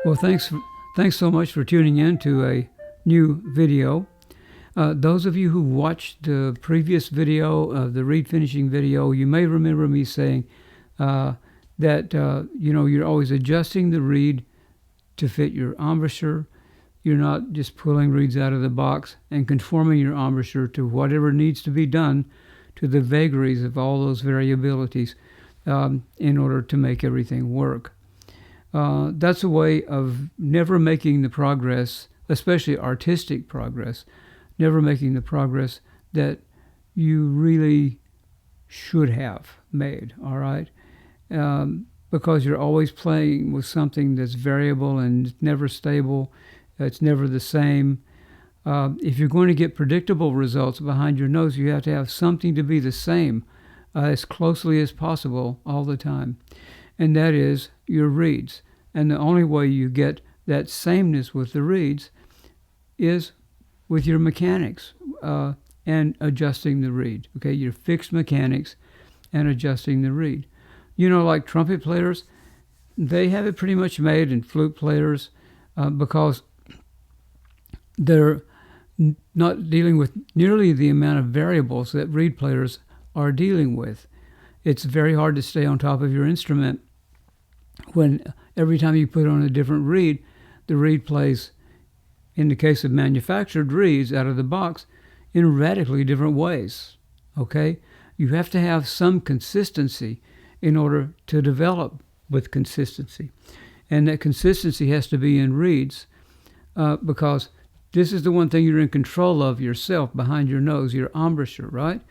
Well, thanks so much for tuning in to a new video. Those of you who watched the previous video, the reed finishing video, you may remember me saying that you're always adjusting the reed to fit your embouchure. You're not just pulling reeds out of the box and conforming your embouchure to whatever needs to be done to the vagaries of all those variabilities in order to make everything work. That's a way of never making the progress, especially artistic progress, never making the progress that you really should have made, all right? Because you're always playing with something that's variable and never stable. It's never the same. If you're going to get predictable results behind your nose, you have to have something to be the same as closely as possible all the time. And that is your reeds. And the only way you get that sameness with the reeds is with your mechanics and adjusting the reed. Okay, your fixed mechanics and adjusting the reed. You know, like trumpet players, they have it pretty much made, and flute players, because they're not dealing with nearly the amount of variables that reed players are dealing with. It's very hard to stay on top of your instrument when every time you put on a different reed, the reed plays, in the case of manufactured reeds out of the box, in radically different ways. Okay? You have to have some consistency in order to develop with consistency. And that consistency has to be in reeds because this is the one thing you're in control of yourself behind your nose, your embouchure, right?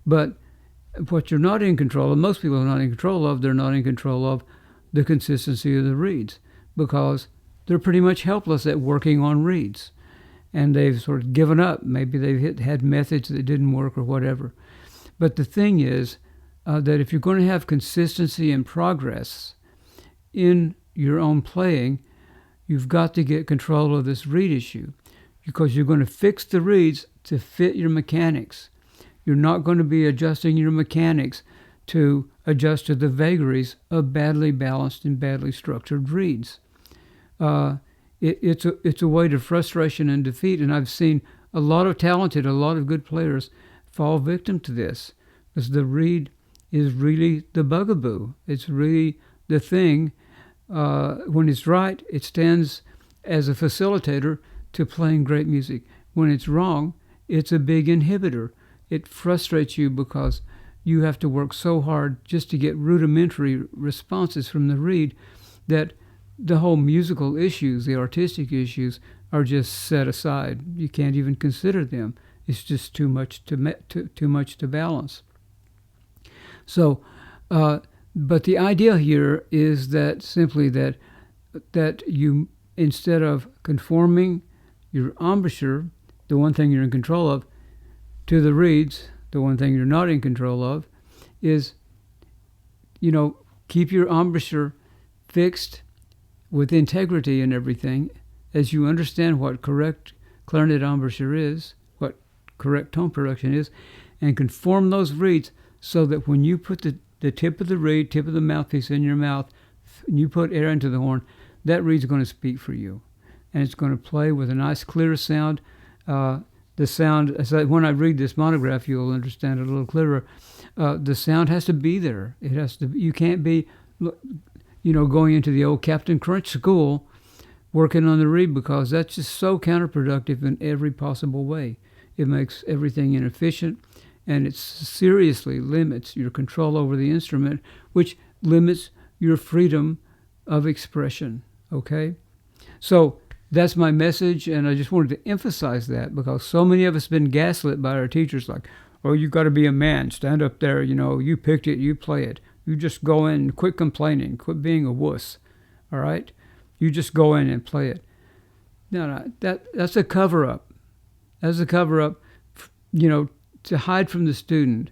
But what you're not in control of, most people are not in control of, they're not in control of the consistency of the reeds because they're pretty much helpless at working on reeds. And they've sort of given up. Maybe they've had methods that didn't work or whatever. But the thing is that if you're going to have consistency and progress in your own playing, you've got to get control of this reed issue because you're going to fix the reeds to fit your mechanics. You're not going to be adjusting your mechanics to adjust to the vagaries of badly balanced and badly structured reeds. It's a way to frustration and defeat, and I've seen a lot of good players fall victim to this because the reed is really the bugaboo. It's really the thing. When it's right, it stands as a facilitator to playing great music. When it's wrong, it's a big inhibitor. It frustrates you because you have to work so hard just to get rudimentary responses from the reed that the whole musical issues, the artistic issues, are just set aside. You can't even consider them. It's just too much to balance. So, but the idea here is that simply that you, instead of conforming your embouchure, the one thing you're in control of, to the reeds, the one thing you're not in control of, is, keep your embouchure fixed with integrity and everything as you understand what correct clarinet embouchure is, what correct tone production is, and conform those reeds so that when you put the tip of the reed, tip of the mouthpiece in your mouth, and you put air into the horn, that reed's going to speak for you. And it's going to play with a nice clear sound. The sound, when I read this monograph, you'll understand it a little clearer. The sound has to be there. It has to. You can't be, going into the old Captain Crunch school, working on the reed because that's just so counterproductive in every possible way. It makes everything inefficient, and it seriously limits your control over the instrument, which limits your freedom of expression. Okay, so. That's my message, and I just wanted to emphasize that because so many of us have been gaslit by our teachers like, oh, you got to be a man, stand up there, you picked it, you play it. You just go in and quit complaining, quit being a wuss, all right? You just go in and play it. No, that's a cover-up. That's a cover-up, to hide from the student,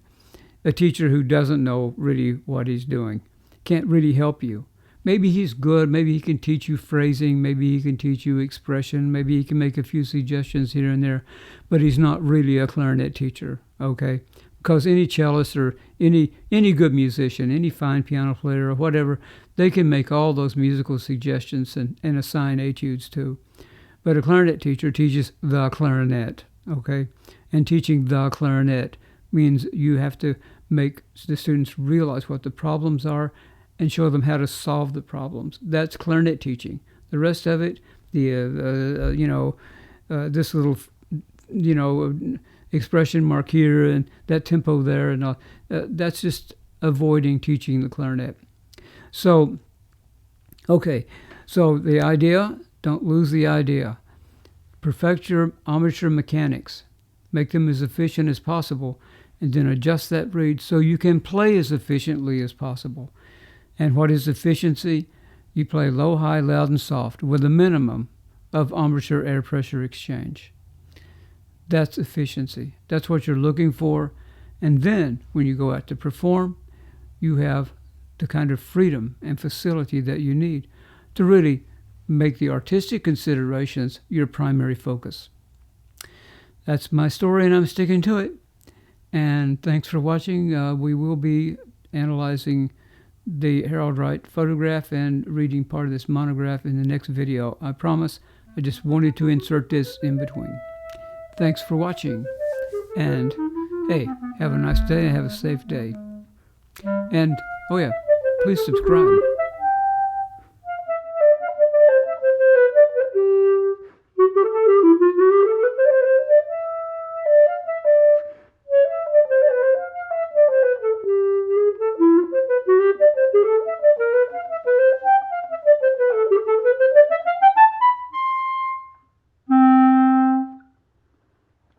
a teacher who doesn't know really what he's doing, can't really help you. Maybe he's good. Maybe he can teach you phrasing. Maybe he can teach you expression. Maybe he can make a few suggestions here and there. But he's not really a clarinet teacher, okay? because any cellist or any good musician, any fine piano player or whatever, they can make all those musical suggestions and assign etudes too. But a clarinet teacher teaches the clarinet, okay? And teaching the clarinet means you have to make the students realize what the problems are and show them how to solve the problems. That's clarinet teaching. The rest of it, this little, expression mark here and that tempo there, and all, that's just avoiding teaching the clarinet. So, okay, so the idea, don't lose the idea. Perfect your embouchure mechanics. Make them as efficient as possible, and then adjust that reed so you can play as efficiently as possible. And what is efficiency? You play low, high, loud, and soft with a minimum of embouchure air pressure exchange. That's efficiency. That's what you're looking for. And then when you go out to perform, you have the kind of freedom and facility that you need to really make the artistic considerations your primary focus. That's my story, and I'm sticking to it. And thanks for watching. We will be analyzing the Harold Wright photograph and reading part of this monograph in the next video. I promise. I just wanted to insert this in between. Thanks for watching. And hey, have a nice day and have a safe day. And, oh yeah, please subscribe.